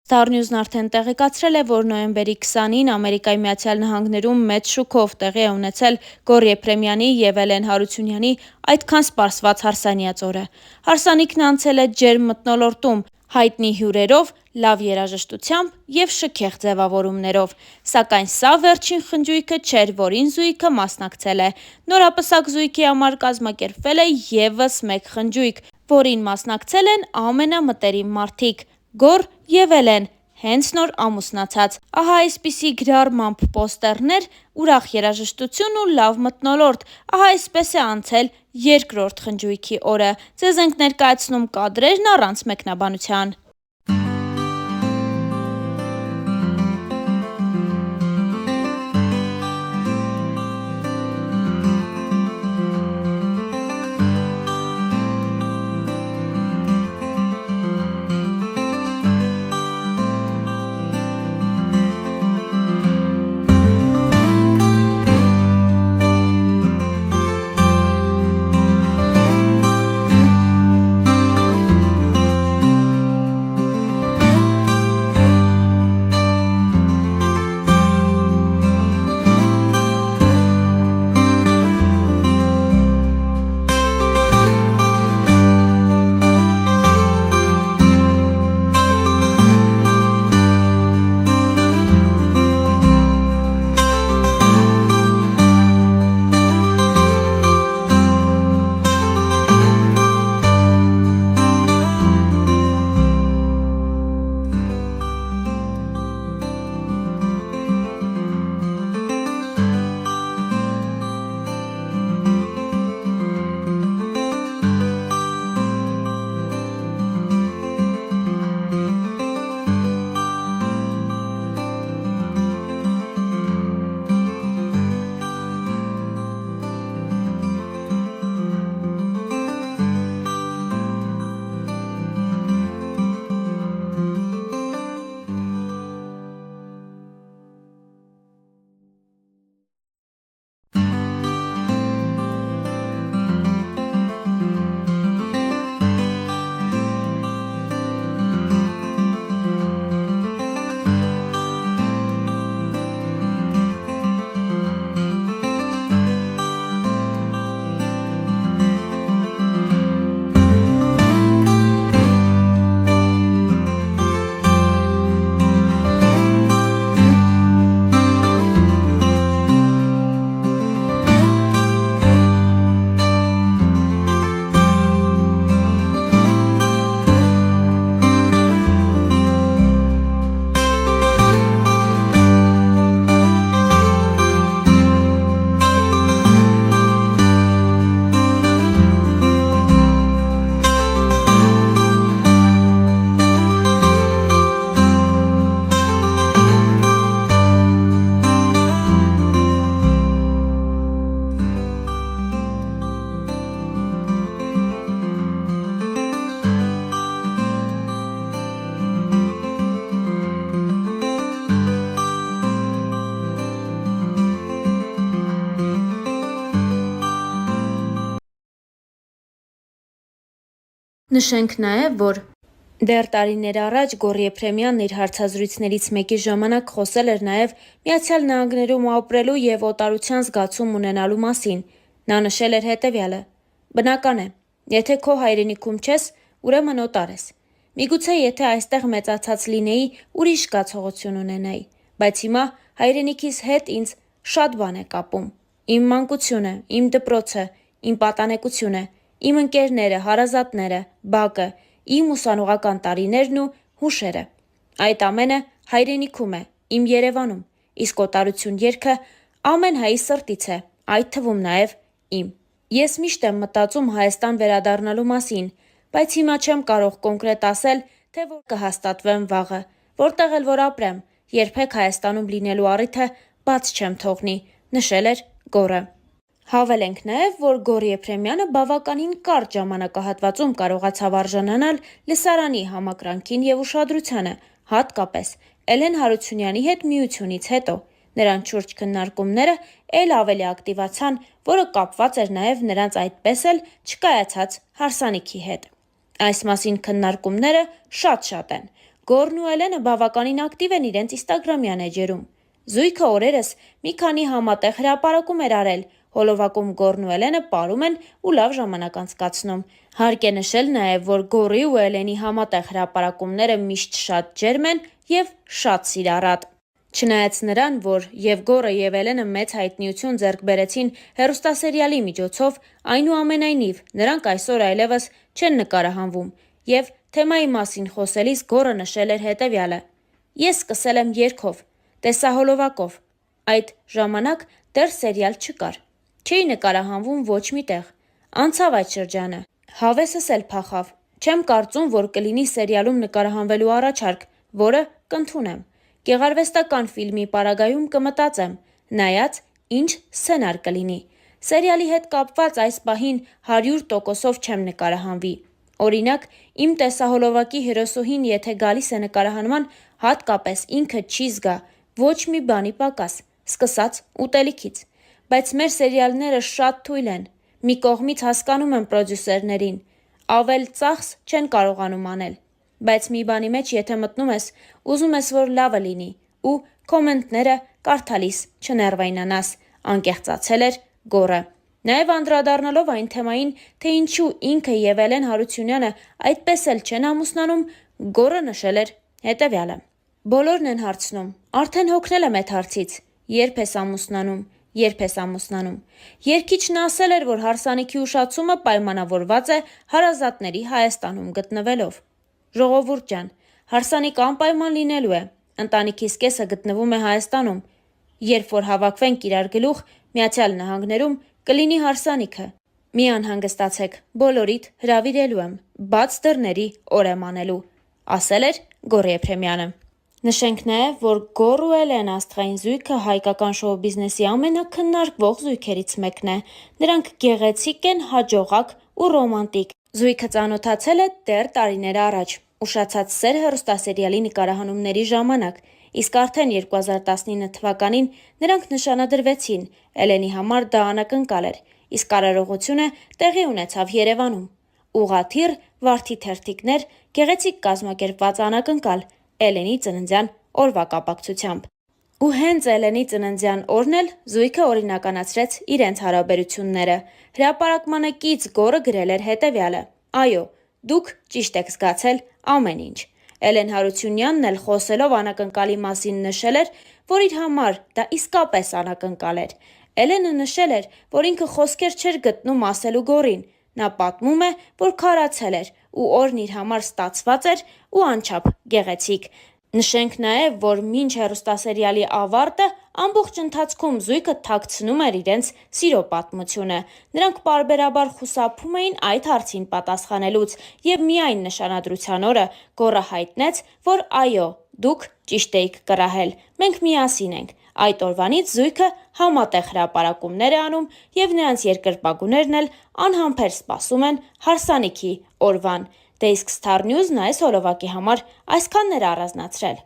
Star News-ն արդեն տեղեկացրել է, որ նոյեմբերի 20-ին Ամերիկայի Միացյալ Նահանգներում մեծ շուկով տեղի է ունեցել Գոռ Եփրեմյանի և Էլեն Հարությունյանի այդքան սպասված հարսանյաց օրը։ Հարսանիքն անցել է ջերմ մթնոլորտում, հայտնի հյուրերով, լավ երաժշտությամբ և շքեղ ձևավորումներով։ Սակայն սա վերջին խնջույքը չէր, որին զույգը մասնակցել է։ Նորապսակ զույգի համար կազմակերպվել է ևս մեկ խնջույք, որին մասնակցել են ամենամտերիմ մարդիկ՝ Գոռ և Էլեն, հենց նոր ամուսնացած։ Ահա այսպիսի գրառմամբ պոստերներ, ուրախ երաժշտություն ու լավ մթնոլորտ։ Ահա այսպես է անցել երկրորդ խնջույքի օրը։ Ձեզ ենք ներկայացնում կադրերն առանց մեկնաբանության։ Նշենք նաև, որ դեռ տարիներ առաջ Գոռ Եփրեմյանն իր հարցազրույցներից մեկի ժամանակ խոսել էր նաև Միացյալ Նահանգներում ապրելու և օտարության զգացում ունենալու մասին։ Նա նշել էր հետևյալը. «Բնական է, եթե քո հայրենիքում չես, ուրեմն օտար ես։ Միգուցե եթե այստեղ մեծացած լինեի, ուրիշ զգացողություն ունենայի, բայց հիմա հայրենիքիս հետ ինձ շատ բան է կապում։ Իմ մանկությունը, իմ դպրոցը, իմ պատանեկությունը, իմ ընկերները, հարազատները, բակը, իմ ուսանողական տարիներն ու հուշերը։ Այդ ամենը հայրենիքում է, իմ Երևանում, իսկ օտարություն երգը ամեն հայի սրտից է, այդ թվում նաև իմ։ Ես միշտ եմ մտածում Հայաստան վերադառնալու մասին, բայց հիմա չեմ կարող կոնկրետ ասել, թե որ կհաստատվեմ վաղը, որտեղ էլ որ ապրեմ, երբեք Հայաստանում լինելու առիթը բաց չեմ թողնի», նշել էր Գոռը։ Հավելենք նաև, որ Գոռ Եփրեմյանը բավականին կարճ ժամանակահատվածում կարողացավ արժանանալ լսարանի համակրանքին և ուշադրությանը, հատկապես Էլեն Հարությունյանի հետ միությունից հետո։ Նրանց շուրջ քննարկումները էլ ավելի ակտիվացան, որը կապված էր նաև նրանց այդպես էլ չկայացած հարսանիքի հետ։ Այս մասին քննարկումները շատ են։ Գորն ու Էլենը բավականին ակտիվ են իրենց Instagram-յան էջերում։ Զույգը օրերս մի քանի համատեղ հրապարակում էր արել, հոլովակում Գորն ու Էլենը պարում են ու լավ ժամանակ անցկացնում։ Հարկ է նշել նաև, որ Գորի ու Էլենի համատեղ հրապարակումները միշտ շատ ջերմ են և շատ սիրառատ։ Չնայած նրան, որ և Գորը և Էլենը մեծ հայտնիություն ձեռք բերեցին հեռուստասերիալի միջոցով, այնուամենայնիվ նրանք այսօր այլևս չեն նկարահանվում, և թեմայի մասին խոսելիս Գորը նշել էր հետևյալը. «Ես սկսել եմ երգով, տեսահոլովակով, այդ ժամանակ դեռ սերիալ չկար, չէի նկարահանվում ոչ մի տեղ, անցավ այդ շրջանը, հավեսս էլ փախավ, չեմ կարծում, որ կլինի սերիալում նկարահանվելու առաջարկ, որը կընդունեմ, գեղարվեստական ֆիլմի պարագայում կմտածեմ, նայած ինչ սցենար կլինի, սերիալի հետ կապված այս պահին 100%-ով չեմ նկարահանվի, օրինակ իմ տեսահոլովակի հերոսուհին եթե գալիս է նկարահանման, հատկապես ինքը չի զգա ոչ մի բանի պակաս, սկսած ուտելիքից, բայց մեր սերիալները շատ թույլ են, մի կողմից հասկանում եմ պրոդյուսերներին, ավել ծախս չեն կարողանում անել, բայց մի բանի մեջ եթե մտնում ես, ուզում ես որ լավը լինի ու կոմենտները կարդալիս չներվայնանաս, անկեղծացել էր Գորը։ Նաև անդրադառնալով այն թեմային, թե ինչու ինքը և Էլեն Հարությունյանը այդպես էլ չեն ամուսնանում, Գորը նշել էր հետևյալը. «Բոլորն են հարցնում, արդեն հոգնել եմ այդ հարցից, երբ ես ամուսնանում, երբ ես ամուսնանում։ Երգիչն ասել էր, որ հարսանիքի ուշացումը պայմանավորված է հարազատների Հայաստանում գտնվելով։ Ժողովուրդ ջան, հարսանիք անպայման լինելու է, ընտանիքիս կեսը գտնվում է Հայաստանում, երբ որ հավաքվենք իրար գլուխ, Միացյալ Նահանգներում կլինի հարսանիքը։ Մի անհանգստացեք, բոլորիդ հրավիրելու եմ, բաց դռների օր եմ անելու», ասել էր Գոռ Եփրեմյանը։ Նշենք նաև, որ Գոռ ու Էլեն աստղային զույգը հայկական շոու-բիզնեսի ամենաքննարկվող զույգերից մեկն է։ Նրանք գեղեցիկ են, հաջողակ ու ռոմանտիկ։ Զույգը ծանոթացել է դեռ տարիներ առաջ, «Ուշացած սեր» հեռուստասերիալի նկարահանումների ժամանակ, իսկ արդեն 2019 թվականին նրանք նշանադրվեցին, Էլենի համար դա անակնկալ էր, իսկ արարողությունը տեղի ունեցավ Երևանում։ Ուղղաթիռ, վարդի թերթիկներ, գեղեցիկ կազմակերպված անակնկալ Էլենի ծննդյան օրվա կապակցությամբ։ Ու հենց Էլենի ծննդյան օրն էլ զույգը օրինականացրեց իրենց հարաբերությունները։ Հրապարակմանը կից Գոռը գրել էր հետևյալը. «Այո, դուք ճիշտ եք զգացել ամեն ինչ»։ Էլեն Հարությունյանն էլ խոսելով անակնկալի մասին նշել էր, որ իր համար դա իսկապես անակնկալ էր։ Էլենը նշել էր, որ ինքը խոսքեր չէր գտնում ասելու Գոռին, նա պատմում է, որ քարացել էր ու օրն իր համար ստացված էր ու անչափ գեղեցիկ։ Նշենք նաև, որ մինչ հեռուստասերիալի ավարտը ամբողջ ընթացքում զույգը թաքցնում էր իրենց սիրո պատմությունը։ Նրանք պարբերաբար խուսափում էին այդ հարցին պատասխանելուց և միայն նշանադրության օրը Գոռը հայտնեց, որ այո, դուք ճիշտ էիք կռահել, մենք միասին ենք։ Այդ օրվանից զույգը համատեղ հրապարակումներ է անում և նրանց երկրպագուներն էլ անհամբեր սպասում են հարսանիքի օրվան։ Դե իսկ Star News-ն այս հոլովակի համար այսքանն էր առանձնացրել։